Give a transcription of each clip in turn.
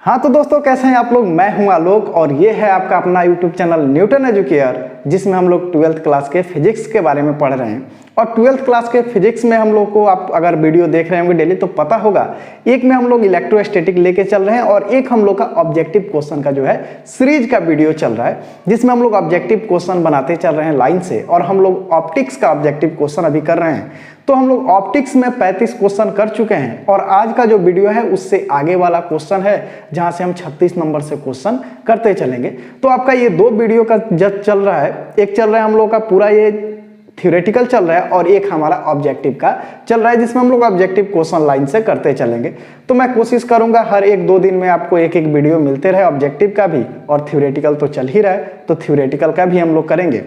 हाँ तो दोस्तों, कैसे हैं आप लोग। मैं हूं आलोक और ये है आपका अपना यूट्यूब चैनल न्यूटन एजुकेयर, जिसमें हम लोग 12th क्लास के फिजिक्स के बारे में पढ़ रहे हैं। और 12th क्लास के फिजिक्स में हम लोग को, आप अगर वीडियो देख रहे होंगे डेली तो पता होगा, एक में हम लोग इलेक्ट्रोस्टैटिक लेके चल रहे हैं और एक हम लोग का ऑब्जेक्टिव क्वेश्चन का जो है सीरीज का वीडियो चल रहा है, जिसमें हम लोग ऑब्जेक्टिव क्वेश्चन बनाते चल रहे हैं लाइन से। और हम लोग ऑप्टिक्स का ऑब्जेक्टिव क्वेश्चन अभी कर रहे हैं। तो हम लोग ऑप्टिक्स में 35 क्वेश्चन कर चुके हैं और आज का जो वीडियो है उससे आगे वाला क्वेश्चन है, जहां से हम 36 नंबर से क्वेश्चन करते चलेंगे। तो आपका ये दो वीडियो का जज चल रहा है, एक चल रहा है हम लोग का पूरा ये थ्योरेटिकल चल रहा है और एक हमारा ऑब्जेक्टिव का चल रहा है, जिसमें हम लोग ऑब्जेक्टिव क्वेश्चन लाइन से करते चलेंगे। तो मैं कोशिश करूंगा हर एक दो दिन में आपको एक एक वीडियो मिलते रहे, ऑब्जेक्टिव का भी, और थ्योरेटिकल तो चल ही रहा है तो थ्योरेटिकल का भी हम लोग करेंगे।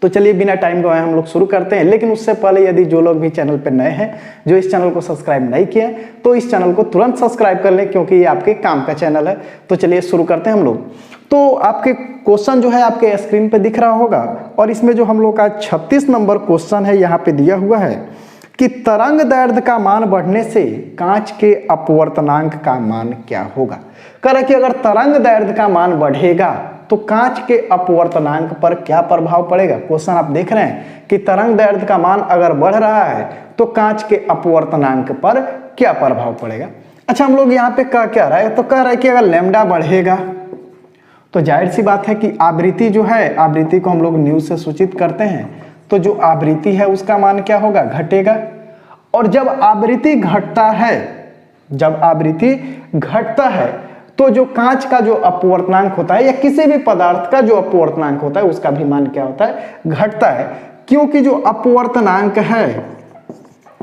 तो चलिए बिना टाइम गवाए हम लोग शुरू करते हैं। लेकिन उससे पहले यदि जो लोग भी चैनल पर नए हैं, जो इस चैनल को सब्सक्राइब नहीं किए, तो इस चैनल को तुरंत सब्सक्राइब कर लें, क्योंकि ये आपके काम का चैनल है। तो चलिए शुरू करते हैं हम लोग। तो आपके क्वेश्चन जो है आपके स्क्रीन पे दिख रहा होगा, और इसमें जो हम लोग का 36 नंबर क्वेश्चन है यहाँ पे दिया हुआ है कि तरंग दैर्ध्य का मान बढ़ने से कांच के अपवर्तनांक का मान क्या होगा। कह रहा है कि अगर तरंग दैर्ध्य का मान बढ़ेगा तो कांच के अपवर्तनांक पर क्या प्रभाव पड़ेगा। क्वेश्चन आप देख रहे हैं कि तरंग दैर्ध्य का मान अगर बढ़ रहा है तो कांच के अपवर्तनांक पर क्या प्रभाव पड़ेगा। अच्छा, हम लोग यहाँ पे क्या रहा है, तो कह रहा है कि अगर लैम्डा बढ़ेगा तो जाहिर सी बात है कि आवृत्ति जो है, आवृत्ति को हम लोग न्यूज से सूचित करते हैं, तो जो आवृत्ति है उसका मान क्या होगा, घटेगा। और जब आवृत्ति घटता है, जब आवृत्ति घटता है तो जो कांच का जो अपवर्तनांक होता है या किसी भी पदार्थ का जो अपवर्तनांक होता है उसका भी मान क्या होता है, घटता है। क्योंकि जो अपवर्तनांक है,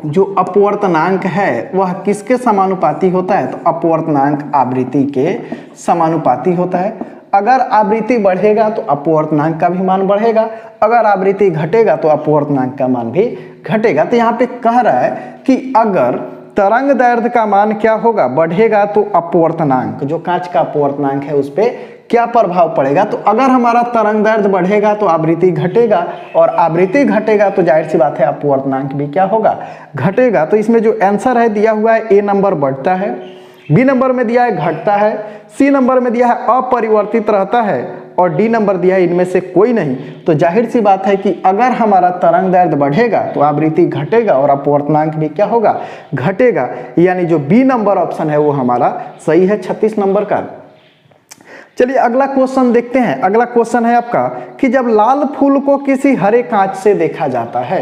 जो अपवर्तनांक है वह किसके समानुपाती होता है, तो अपवर्तनांक आवृत्ति के समानुपाती होता है। अगर आवृत्ति बढ़ेगा तो अपवर्तनांक का भी मान बढ़ेगा, अगर आवृत्ति घटेगा तो अपवर्तनांक का मान भी घटेगा। तो यहाँ पे कह रहा है कि अगर तरंग दैर्ध्य का मान क्या होगा, बढ़ेगा, तो अपवर्तनांक, जो कांच का अपवर्तनांक है उस पर क्या प्रभाव पड़ेगा। तो अगर हमारा तरंग दैर्ध्य बढ़ेगा तो आवृत्ति घटेगा, और आवृत्ति घटेगा तो जाहिर सी बात है अपवर्तनांक भी क्या होगा, घटेगा। तो इसमें जो आंसर है दिया हुआ है, ए नंबर बढ़ता है, बी नंबर में दिया है घटता है, सी नंबर में दिया है अपरिवर्तित रहता है, और डी नंबर दिया है इनमें से कोई नहीं। तो जाहिर सी बात है कि अगर हमारा तरंग दैर्ध्य बढ़ेगा तो आवृत्ति घटेगा और अपवर्तनांक भी क्या होगा, घटेगा। यानी जो बी नंबर ऑप्शन है वो हमारा सही है 36 नंबर का। चलिए अगला क्वेश्चन देखते हैं। अगला क्वेश्चन है आपका कि जब लाल फूल को किसी हरे कांच से देखा जाता है,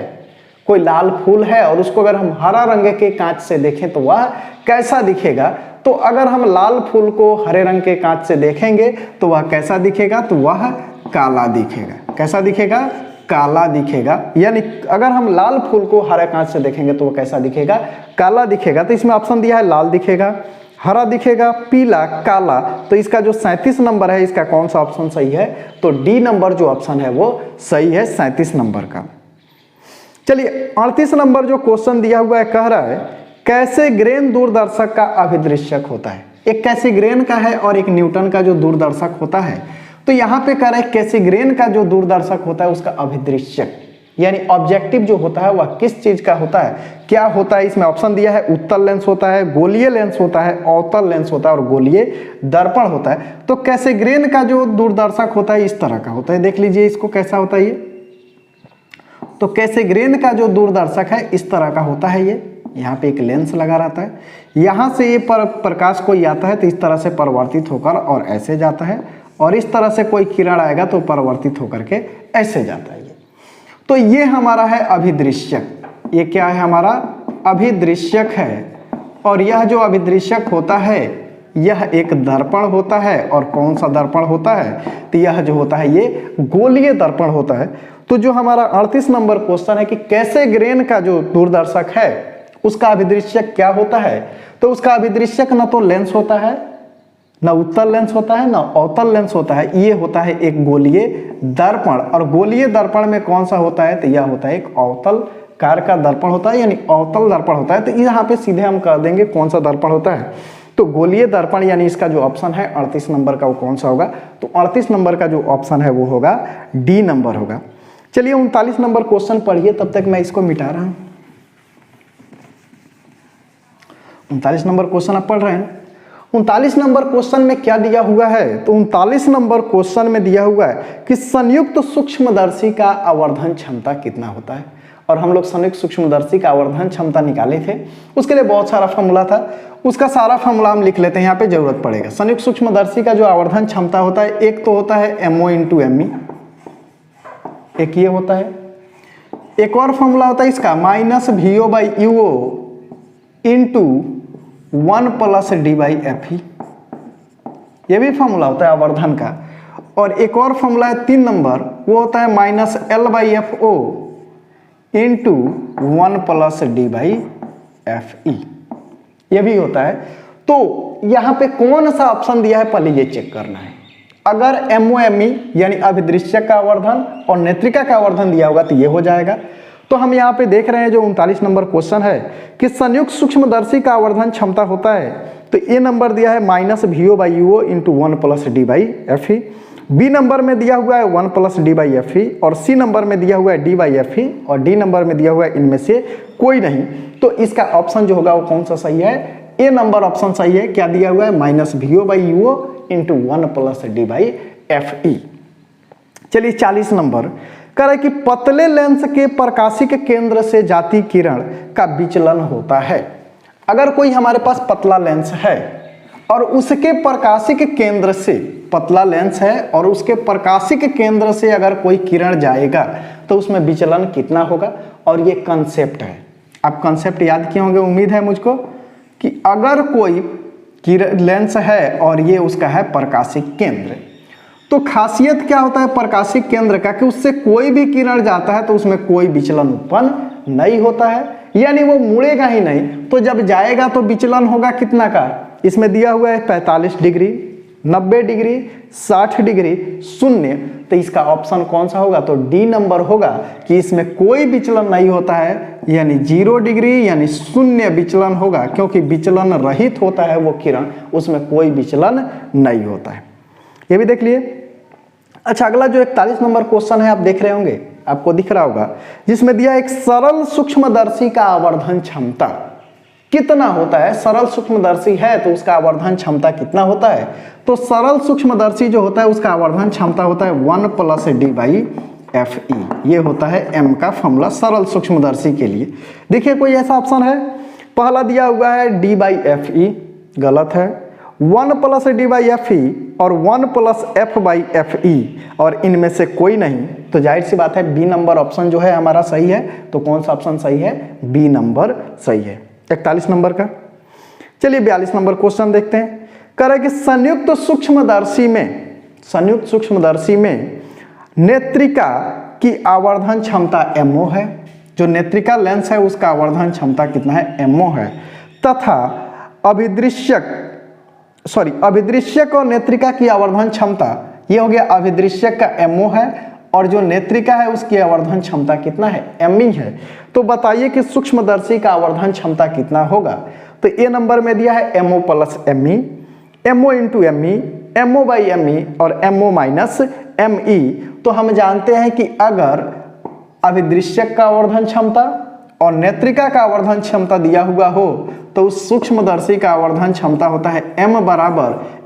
कोई लाल फूल है और उसको अगर हम हरा रंग के कांच से देखें तो वह कैसा दिखेगा। तो अगर हम लाल फूल को हरे रंग के कांच से देखेंगे तो वह कैसा दिखेगा, तो वह काला दिखेगा। कैसा दिखेगा, काला दिखेगा। यानी अगर हम लाल फूल को हरे कांच से देखेंगे तो वह कैसा दिखेगा, काला दिखेगा। तो इसमें ऑप्शन दिया है लाल दिखेगा, हरा दिखेगा, पीला, काला। तो इसका जो 37 नंबर है, इसका कौन सा ऑप्शन सही है, तो डी नंबर जो ऑप्शन है वो सही है 37 नंबर का। चलिए 38 नंबर जो क्वेश्चन दिया हुआ है, कह रहा है कैसे ग्रेन दूरदर्शक का अभिदृश्यक होता है। एक कैसीग्रेन का है और एक न्यूटन का जो दूरदर्शक होता है। तो यहाँ पे कह रहा है कैसीग्रेन का जो दूरदर्शक होता है उसका अभिदृश्यक, यानी ऑब्जेक्टिव जो होता है वह किस चीज का होता है, क्या होता है। इसमें ऑप्शन दिया है उत्तल लेंस होता है, गोलीय लेंस होता है, अवतल लेंस होता है और गोलीय दर्पण होता है। तो कैसीग्रेन का जो दूरदर्शक होता है इस तरह का होता है। देख लीजिए इसको कैसा होता है ये। तो कैसीग्रेन का जो दूरदर्शक है इस तरह का होता है ये। यहाँ पे एक लेंस लगा रहता है, यहाँ से ये प्रकाश कोई आता है तो इस तरह से परिवर्तित होकर और ऐसे जाता है, और इस तरह से कोई किरण आएगा तो परिवर्तित होकर के ऐसे जाता है ये। तो ये हमारा है अभिदृश्यक। ये क्या है, हमारा अभिदृश्यक है। और यह जो अभिदृश्यक होता है यह एक दर्पण होता है। और कौन सा दर्पण होता है, तो यह जो होता है ये गोलीय दर्पण होता है। तो जो हमारा 38 नंबर क्वेश्चन है कि कैसीग्रेन का जो दूरदर्शक है उसका अभिदृश्यक क्या होता है, तो उसका अभिदृश्यक न तो लेंस होता है, न उत्तल लेंस होता है, न अवतल लेंस होता है, ये होता है एक गोलीय दर्पण। और गोलीय दर्पण में कौन सा होता है, तो यह होता है एक अवतल कार का दर्पण होता है, यानी अवतल दर्पण होता है। तो यहाँ पे सीधे हम कर देंगे कौन सा दर्पण होता है, तो गोलीय दर्पण। यानी इसका जो ऑप्शन है 38 नंबर का वो कौन सा होगा, तो 38 नंबर का जो ऑप्शन है वो होगा डी नंबर होगा। चलिए 39 नंबर क्वेश्चन पढ़िए, तब तक मैं इसको मिटा रहा हूँ। 39 नंबर क्वेश्चन आप पढ़ रहे हैं। 39 नंबर क्वेश्चन में क्या दिया हुआ है? तो 39 नंबर क्वेश्चन में दिया हुआ है कि संयुक्त सूक्ष्मदर्शी का आवर्धन क्षमता कितना होता है। और हम लोग संयुक्त सूक्ष्मदर्शी का आवर्धन क्षमता निकाले थे, उसके लिए बहुत सारा फॉर्मूला था, उसका सारा फॉर्मूला हम लिख लेते हैं, यहाँ पे जरूरत पड़ेगा। संयुक्त सूक्ष्मदर्शी का जो आवर्धन क्षमता होता है, एक तो होता है MO इंटू ME, एक ये होता है। एक और फॉर्मूला होता है इसका -VO/UO इंटू 1 + D/FE, ये भी फॉर्मूला होता है आवर्धन का। और एक और फॉर्मूला है 3 नंबर, वो होता है -L/FO इंटू 1 + D/FE, ये भी होता है। तो यहाँ पे कौन सा ऑप्शन दिया है पहले ये चेक करना है। अगर MOME यानी अभिदृश्यक का आवर्धन और नेत्रिका का आवर्धन दिया होगा तो ये हो जाएगा। तो हम यहाँ पे देख रहे हैं जो 39 नंबर क्वेश्चन है कि संयुक्त सूक्ष्मदर्शी का आवर्धन क्षमता होता है, तो ए नंबर दिया है -VO/UO into 1 + D/FE, B number में दिया हुआ है 1 + D/FE, और सी नंबर में दिया हुआ है D/FE, और डी नंबर में दिया हुआ है इनमें से कोई नहीं। तो इसका ऑप्शन जो होगा वो कौन सा सही है? ए नंबर ऑप्शन सही है। क्या दिया हुआ है? -VO/UO into 1 + D/FE। चलिए 40 नंबर कह रहा है कि पतले लेंस के प्रकाशिक केंद्र से जाती किरण का विचलन होता है। अगर कोई हमारे पास पतला लेंस है और उसके प्रकाशिक केंद्र से, पतला लेंस है और उसके प्रकाशिक केंद्र से अगर कोई किरण जाएगा तो उसमें विचलन कितना होगा? और ये कंसेप्ट है, आप कंसेप्ट याद किए होंगे उम्मीद है मुझको, कि अगर कोई लेंस है और ये उसका है प्रकाशिक केंद्र, तो खासियत क्या होता है प्रकाशिक केंद्र का कि उससे कोई भी किरण जाता है तो उसमें कोई विचलन उत्पन्न नहीं होता है, यानी वो मुड़ेगा ही नहीं। तो जब जाएगा तो विचलन होगा कितना का? इसमें दिया हुआ है 45 डिग्री, 90 डिग्री, 60 डिग्री, 0। तो इसका ऑप्शन कौन सा होगा? तो डी नंबर होगा कि इसमें कोई विचलन नहीं होता है, यानी 0 डिग्री यानी 0 विचलन होगा, क्योंकि विचलन रहित होता है वो किरण, उसमें कोई विचलन नहीं होता है। ये भी देख लिए। अच्छा, अगला जो 41 नंबर क्वेश्चन है आप देख रहे होंगे, आपको दिख रहा होगा, जिसमें दिया एक सरल सूक्ष्मदर्शी का आवर्धन क्षमता कितना होता है। सरल सूक्ष्मदर्शी है तो उसका आवर्धन क्षमता कितना होता है? तो सरल सूक्ष्मदर्शी जो होता है उसका आवर्धन क्षमता होता है 1 + D/FE, ये होता है M का फॉर्मूला सरल सूक्ष्मदर्शी के लिए। देखिए कोई ऐसा ऑप्शन है, पहला दिया हुआ है D/FE, गलत है। 1 + D/FE और 1 + F/FE, और इनमें से कोई नहीं, तो जाहिर सी बात है बी नंबर ऑप्शन जो है हमारा सही है। तो कौन सा ऑप्शन सही है? बी नंबर सही है 41 नंबर का। चलिए 42 नंबर क्वेश्चन देखते हैं। कह रहा है कि संयुक्त सूक्ष्मदर्शी में नेत्रिका की आवर्धन क्षमता MO है, जो नेत्रिका लेंस है उसका आवर्धन क्षमता कितना है? MO है, तथा अभिदृश्यक और नेत्रिका की आवर्धन क्षमता, ये हो गया अभिदृश्यक का MO है, और जो नेत्रिका है उसकी आवर्धन क्षमता कितना है? ME है। तो बताइए कि सूक्ष्मदर्शी का आवर्धन क्षमता कितना होगा? तो ए नंबर में दिया है MO + ME, MO into ME, MO/ME और MO - ME। तो हम जानते हैं कि अगर अभिदृश्यक का आवर्धन क्षमता और नेत्रिका का आवर्धन क्षमता दिया हुआ हो तो उस सूक्ष्मदर्शी का आवर्धन क्षमता होता है M =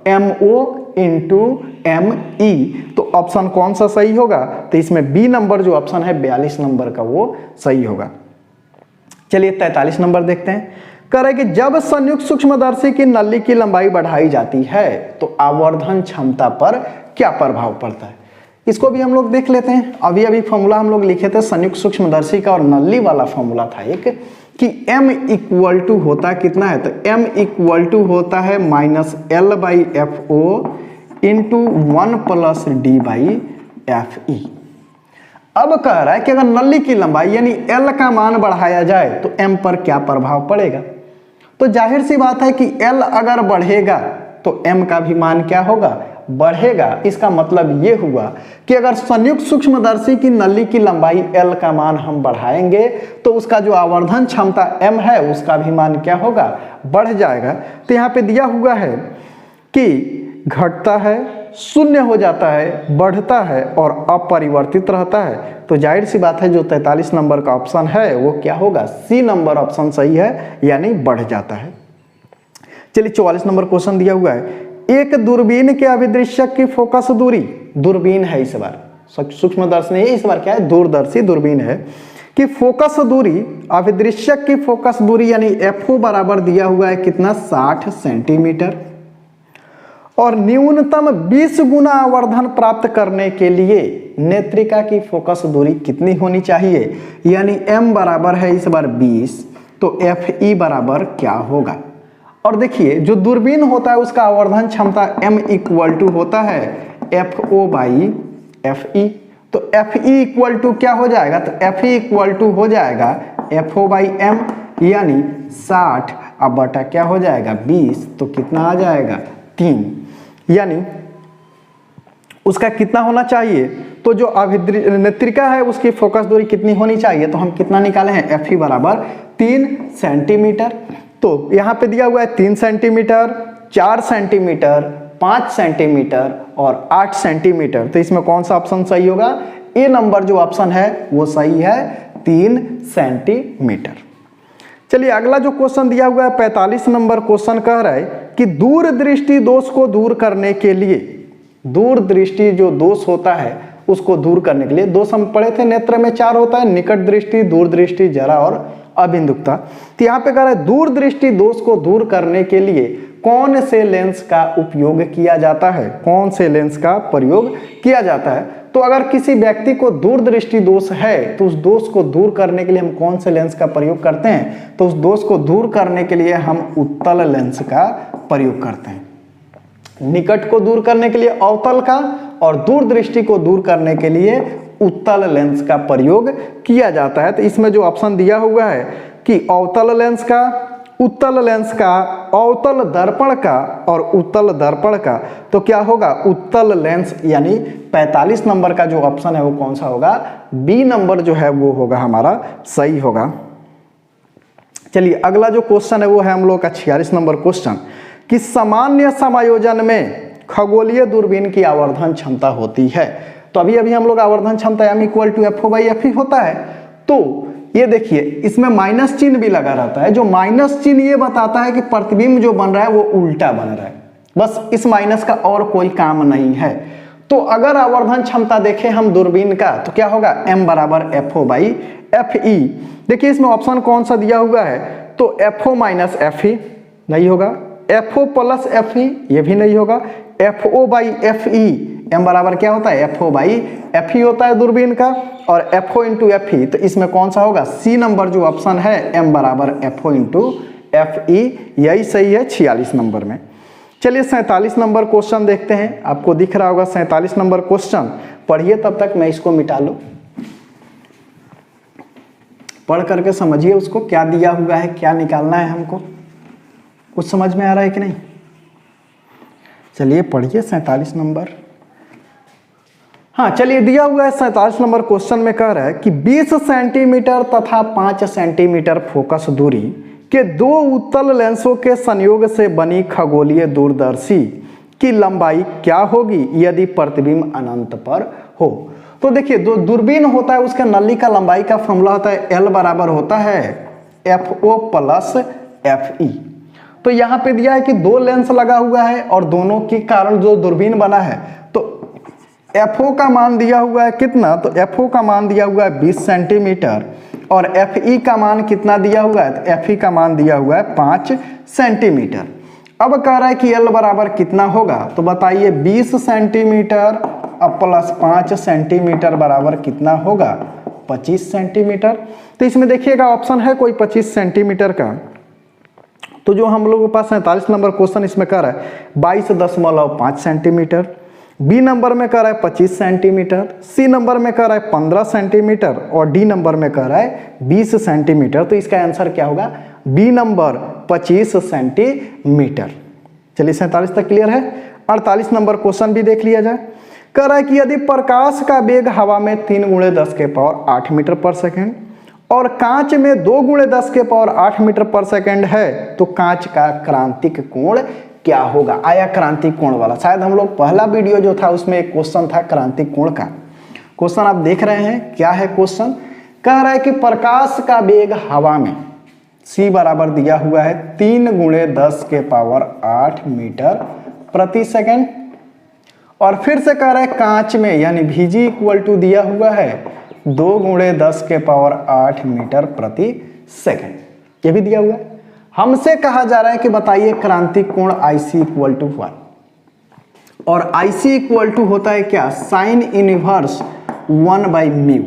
MO इंटू ME। तो ऑप्शन कौन सा सही होगा? तो इसमें बी नंबर जो ऑप्शन है 42 नंबर का वो सही होगा। चलिए 43 नंबर देखते हैं। कह रहे कि जब संयुक्त सूक्ष्मदर्शी की नली की लंबाई बढ़ाई जाती है तो आवर्धन क्षमता पर क्या प्रभाव पड़ता है? इसको भी हम लोग देख लेते हैं। अभी फॉर्मूला हम लोग लिखे थे संयुक्त सूक्ष्मदर्शी का, और नली वाला फॉर्मूला था एक, कि M = होता कितना है? तो M = होता है -L/FO इंटू 1 + D/FE। अब कह रहा है कि अगर नली की लंबाई यानी L का मान बढ़ाया जाए तो M पर क्या प्रभाव पड़ेगा? तो जाहिर सी बात है कि L अगर बढ़ेगा तो M का भी मान क्या होगा? बढ़ेगा। इसका मतलब ये हुआ कि अगर संयुक्त सूक्ष्मदर्शी की नली की लंबाई L का मान हम बढ़ाएंगे तो उसका जो आवर्धन क्षमता M है उसका भी मान क्या होगा? बढ़ जाएगा। तो यहाँ पे दिया हुआ है कि घटता है, 0 हो जाता है, बढ़ता है और अपरिवर्तित रहता है। तो जाहिर सी बात है जो 43 नंबर का ऑप्शन है वो क्या होगा? सी नंबर ऑप्शन सही है, यानी बढ़ जाता है। चलिए 44 नंबर क्वेश्चन दिया हुआ है, एक दूरबीन के अभिदृश्यक की फोकस दूरी, दूरबीन है इस बार, सूक्ष्मदर्शी इस बार क्या है, दूरदर्शी दूरबीन है, कि फोकस दूरी, अभिदृश्यक की फोकस दूरी यानी एफओ बराबर दिया हुआ है कितना, 60 सेंटीमीटर, और न्यूनतम 20 गुना आवर्धन प्राप्त करने के लिए नेत्रिका की फोकस दूरी कितनी होनी चाहिए, यानी m बराबर है इस बार 20, तो Fe बराबर क्या होगा। और देखिए जो दूरबीन होता है उसका आवर्धन क्षमता m इक्वल टू होता है FO बाई Fe, तो Fe इक्वल टू क्या हो जाएगा, तो Fe इक्वल टू हो जाएगा FO बाई m यानी 60 अब बटा क्या हो जाएगा 20, तो कितना आ जाएगा 3, यानी उसका कितना होना चाहिए, तो जो नेत्रिका है उसकी फोकस दूरी कितनी होनी चाहिए, तो हम कितना निकाले हैं Fe बराबर 3 सेंटीमीटर। तो यहाँ पे दिया हुआ है 3 सेंटीमीटर, 4 सेंटीमीटर, 5 सेंटीमीटर और 8 सेंटीमीटर, तो इसमें कौन सा ऑप्शन सही होगा, ए नंबर जो ऑप्शन है वो सही है 3 सेंटीमीटर। चलिए अगला जो क्वेश्चन दिया हुआ है 45 नंबर क्वेश्चन कह रहा है कि दूरदृष्टि दोष को दूर करने के लिए, दूरदृष्टि जो दोष होता है उसको दूर करने के लिए, दोष हम पढ़े थे नेत्र में 4 होता है, निकट दृष्टि, दूरदृष्टि, जरा और अबिंदुकता। तो यहाँ पे कह रहा है दूरदृष्टि दोष को दूर करने के लिए कौन से लेंस का उपयोग किया जाता है, कौन से लेंस का प्रयोग किया जाता है। तो अगर किसी व्यक्ति को दूरदृष्टि दोष है तो उस दोष को दूर करने के लिए हम कौन से लेंस का प्रयोग करते हैं, तो उस दोष को दूर करने के लिए हम उत्तल लेंस का प्रयोग करते हैं। निकट को दूर करने के लिए अवतल का और दूरदृष्टि को दूर करने के लिए उत्तल लेंस का प्रयोग किया जाता है। तो इसमें जो ऑप्शन दिया हुआ है कि अवतल लेंस का, उत्तल लेंस का, अवतल दर्पण का और उत्तल दर्पण का, तो क्या होगा उत्तल लेंस, यानी 45 नंबर का जो ऑप्शन है वो कौन सा होगा, बी नंबर जो है वो होगा हमारा सही होगा। चलिए अगला जो क्वेश्चन है वो है हम लोग का 46 नंबर क्वेश्चन कि सामान्य समायोजन में खगोलीय दूरबीन की आवर्धन क्षमता होती है। तो अभी हम लोग आवर्धन क्षमता m equal to FO by Fe होता है, तो ये देखिए इसमें माइनस चिन्ह भी लगा रहता है, जो माइनस चिन्ह ये बताता है कि प्रतिबिंब जो बन रहा है वो उल्टा बन रहा है, बस इस माइनस का और कोई काम नहीं है। तो अगर आवर्धन क्षमता देखें हम दूरबीन का तो क्या होगा m बराबर FO बाई Fe। देखिए इसमें ऑप्शन कौन सा दिया हुआ है, तो FO माइनस Fe नहीं होगा, FO प्लस Fe ये भी नहीं होगा, FO बाई Fe, m बराबर क्या होता है FO बाई Fe होता है दूरबीन का, और FO इंटू Fe, तो इसमें कौन सा होगा, सी नंबर जो ऑप्शन है m बराबर FO इंटू Fe, यही सही है 46 नंबर में। चलिए 47 नंबर क्वेश्चन देखते हैं, आपको दिख रहा होगा 47 नंबर क्वेश्चन, पढ़िए तब तक मैं इसको मिटा लूँ, पढ़ करके समझिए उसको क्या दिया हुआ है, क्या निकालना है हमको, कुछ समझ में आ रहा है कि नहीं। चलिए पढ़िए 47 नंबर। हाँ चलिए दिया हुआ है 47 नंबर क्वेश्चन में कह रहा है कि 20 सेंटीमीटर तथा 5 सेंटीमीटर फोकस दूरी के दो उत्तल लेंसों के संयोग से बनी खगोलीय दूरदर्शी की लंबाई क्या होगी यदि प्रतिबिंब अनंत पर हो। तो देखिए जो दूरबीन होता है उसके नली का लंबाई का फॉर्मूला होता है L बराबर होता है FO प्लस Fe। तो यहाँ पे दिया है कि दो लेंस लगा हुआ है और दोनों के कारण जो दूरबीन बना है, तो FO का मान दिया हुआ है कितना, तो FO का मान दिया हुआ है 20 सेंटीमीटर और Fe का मान कितना दिया हुआ है, तो Fe का मान दिया हुआ है 5 सेंटीमीटर। अब कह रहा है कि L बराबर कितना होगा, तो बताइए 20 सेंटीमीटर अब प्लस 5 सेंटीमीटर बराबर कितना होगा, 25 सेंटीमीटर। तो इसमें देखिएगा ऑप्शन है कोई 25 सेंटीमीटर का, तो जो हम लोगों के पास 47 नंबर क्वेश्चन इसमें कर रहा है 22.5 सेंटीमीटर, बी नंबर में कर रहा है 25 सेंटीमीटर, सी नंबर में कर रहा है 15 सेंटीमीटर और डी नंबर में कर रहा है 20 सेंटीमीटर। तो इसका आंसर क्या होगा, बी नंबर 25 सेंटीमीटर। चलिए 47 तक क्लियर है। 48 नंबर क्वेश्चन भी देख लिया जाए। कह रहा है कि यदि प्रकाश का वेग हवा में 3 × 10 के पावर 8 मीटर पर सेकेंड और कांच में 2 × 10 के पावर 8 मीटर पर सेकेंड है, तो कांच का क्रांतिक कोण क्या होगा। आया क्रांतिक कोण वाला, शायद हम लोग पहला वीडियो जो था उसमें एक क्वेश्चन था क्रांतिक कोण का। क्वेश्चन आप देख रहे हैं, क्या है क्वेश्चन, कह रहा है कि प्रकाश का वेग हवा में C बराबर दिया हुआ है 3 गुणे 10 के पावर 8 मीटर प्रति सेकेंड। और फिर से कह रहा है कांच में, यानी Vg इक्वल टू दिया हुआ है 2 गुणे 10 के पावर 8 मीटर प्रति सेकेंड, ये भी दिया हुआ है। हमसे कहा जा रहा है कि बताइए क्रांतिक कोण IC इक्वल टू 1, और IC इक्वल टू होता है क्या, साइन इनवर्स 1/μ।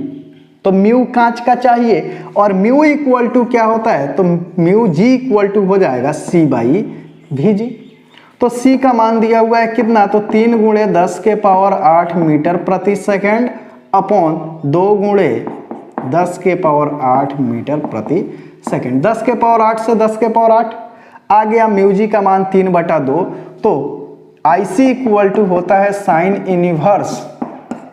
तो म्यू कांच का चाहिए, और म्यू इक्वल टू क्या होता है, तो म्यू G इक्वल टू हो जाएगा C/Vg। तो C का मान दिया हुआ है कितना, तो 3 गुणे 10 के पावर 8 मीटर प्रति सेकेंड अपॉन 2 गुणे 10 के पावर 8 मीटर प्रति सेकेंड। 10 के पावर 8 से 10 के पावर 8 आ गया, म्यू जी का मान 3/2। तो IC इक्वल टू होता है साइन इनवर्स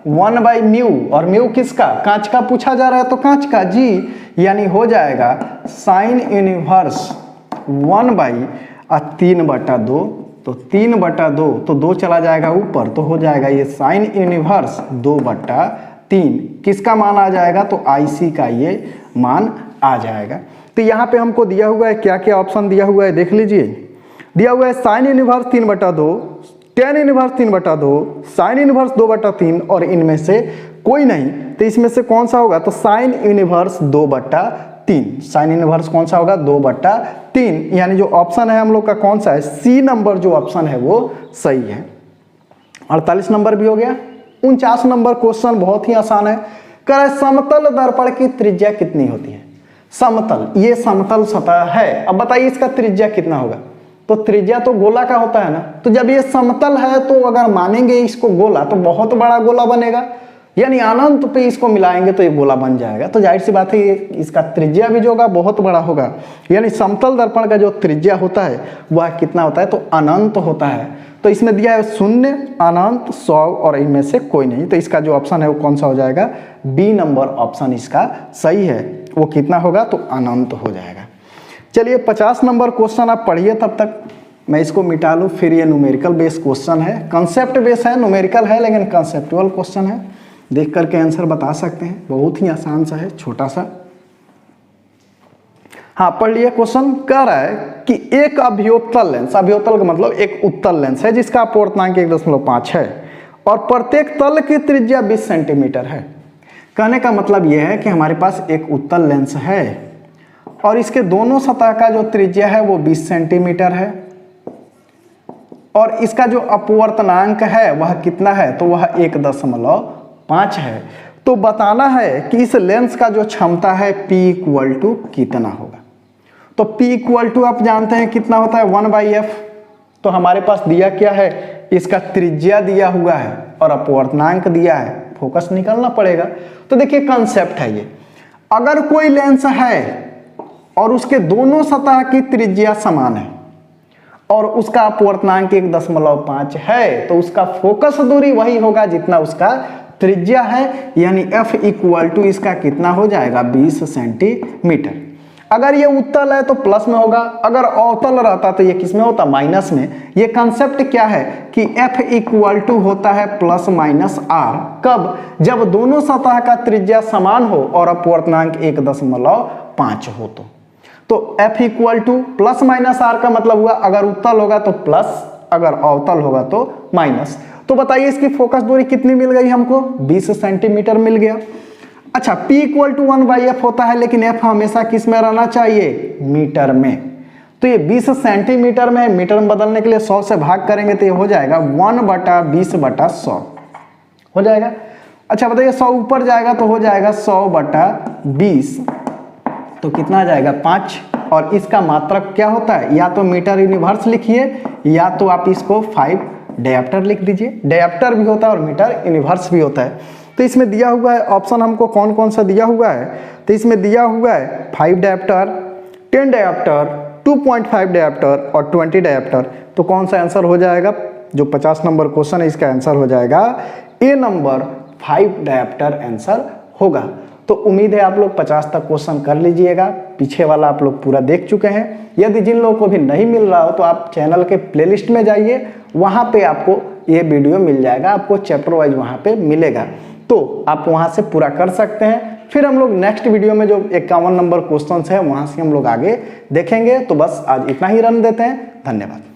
1/μ, और म्यू किसका, कांच का पूछा जा रहा है तो कांच का G, यानी हो जाएगा साइन इनवर्स 1/3/2। तो 3/2, तो 2 चला जाएगा ऊपर, तो हो जाएगा ये साइन इनवर्स 2/3। किसका मान आ जाएगा, तो IC का ये मान आ जाएगा। तो यहाँ पे हमको दिया हुआ है क्या क्या ऑप्शन दिया हुआ है, देख लीजिए। दिया हुआ है sine inverse 3/2, tan inverse 3/2, sine inverse 2/3, और इनमें से कोई नहीं। तो इसमें से कौन सा होगा, तो साइन इनवर्स 2/3। साइन इनवर्स कौन सा होगा, 2/3, यानी जो ऑप्शन है हम लोग का कौन सा है, C नंबर जो ऑप्शन है वो सही है। 48 नंबर भी हो गया। 49 नंबर क्वेश्चन बहुत ही आसान है। कह रहा है समतल दर्पण की त्रिज्या कितनी होती है। समतल, ये समतल सतह है। अब बताइए इसका त्रिज्या कितना होगा, तो त्रिज्या तो गोला का होता है ना, तो जब ये समतल है तो अगर मानेंगे इसको गोला तो बहुत बड़ा गोला बनेगा, यानी अनंत पे इसको मिलाएंगे तो ये गोला बन जाएगा। तो जाहिर सी बात है ये इसका त्रिज्या भी जो होगा बहुत बड़ा होगा, यानी समतल दर्पण का जो त्रिज्या होता है वह कितना होता है, तो अनंत होता है। तो इसमें दिया है 0, अनंत, 100 और इनमें से कोई नहीं। तो इसका जो ऑप्शन है वो कौन सा हो जाएगा, B नंबर ऑप्शन इसका सही है। वो कितना होगा, तो अनंत हो जाएगा। चलिए 50 नंबर क्वेश्चन आप पढ़िए, तब तक मैं इसको मिटा लूँ। फिर ये न्यूमेरिकल बेस क्वेश्चन है, कंसेप्ट बेस है, न्यूमेरिकल है लेकिन कंसेप्चुअल क्वेश्चन है। देख करके आंसर बता सकते हैं, बहुत ही आसान सा है, छोटा सा। हाँ पढ़ लिए। क्वेश्चन कह रहा है कि एक अभियोत्तल लेंस, अभियोत्तल का मतलब एक उत्तल लेंस है जिसका अपवर्तनांक 1.5 है और प्रत्येक तल की त्रिज्या 20 सेंटीमीटर है। कहने का मतलब यह है कि हमारे पास एक उत्तल लेंस है और इसके दोनों सतह का जो त्रिज्या है वो 20 सेंटीमीटर है, और इसका जो अपवर्तनांक है वह कितना है, तो वह 1.5 है। तो बताना है कि इस लेंस का जो क्षमता है P इक्वल टू कितना होगा। तो P इक्वल टू आप जानते हैं कितना होता है, 1/f। तो हमारे पास दिया क्या है, इसका त्रिज्या दिया हुआ है और अपवर्तनांक दिया है, फोकस निकालना पड़ेगा। तो देखिए कंसेप्ट है ये, अगर कोई लेंस है और उसके दोनों सतह की त्रिज्या समान है और उसका अपवर्तनांक 1.5 है, तो उसका फोकस दूरी वही होगा जितना उसका त्रिज्या है, यानी f इक्वल टू इसका कितना हो जाएगा, 20 सेंटीमीटर। अगर ये उत्तल है तो प्लस में होगा, अगर अवतल रहता तो ये किस में होता, माइनस में। ये कंसेप्ट क्या है कि f इक्वल टू होता है ±r। कब, जब दोनों सतह का त्रिज्या समान हो और अपवर्तनांक 1.5 हो। तो f इक्वल टू ±r का मतलब हुआ अगर उत्तल होगा तो प्लस, अगर अवतल होगा तो माइनस। तो बताइए इसकी फोकस दूरी कितनी मिल गई हमको, 20 सेंटीमीटर मिल गया। अच्छा P इक्वल टू 1/f होता है, लेकिन f हमेशा किस में रहना चाहिए, मीटर में। तो ये 20 सेंटीमीटर में, मीटर में बदलने के लिए 100 से भाग करेंगे तो ये हो जाएगा 1/20/100 हो जाएगा। अच्छा बताइए 100 ऊपर जाएगा तो हो जाएगा 100/20, तो कितना आ जाएगा 5। और इसका मात्रक क्या होता है, या तो मीटर यूनिवर्स लिखिए या तो आप इसको 5 डायप्टर लिख दीजिए। डायप्टर भी होता है और मीटर यूनिवर्स भी होता है। तो इसमें दिया हुआ है ऑप्शन हमको कौन कौन सा दिया हुआ है, तो इसमें दिया हुआ है 5 डायप्टर, 10 डायप्टर, 2.5 डायप्टर और 20 डायप्टर। तो कौन सा आंसर हो जाएगा, जो 50 नंबर क्वेश्चन है इसका आंसर हो जाएगा ए नंबर 5 डायप्टर आंसर होगा। तो उम्मीद है आप लोग 50 तक क्वेश्चन कर लीजिएगा। पीछे वाला आप लोग पूरा देख चुके हैं। यदि जिन लोगों को भी नहीं मिल रहा हो तो आप चैनल के प्लेलिस्ट में जाइए, वहाँ पे आपको ये वीडियो मिल जाएगा, आपको चैप्टर वाइज वहाँ पे मिलेगा। तो आप वहां से पूरा कर सकते हैं। फिर हम लोग नेक्स्ट वीडियो में जो 51 नंबर क्वेश्चन है वहां से हम लोग आगे देखेंगे। तो बस आज इतना ही रन देते हैं। धन्यवाद।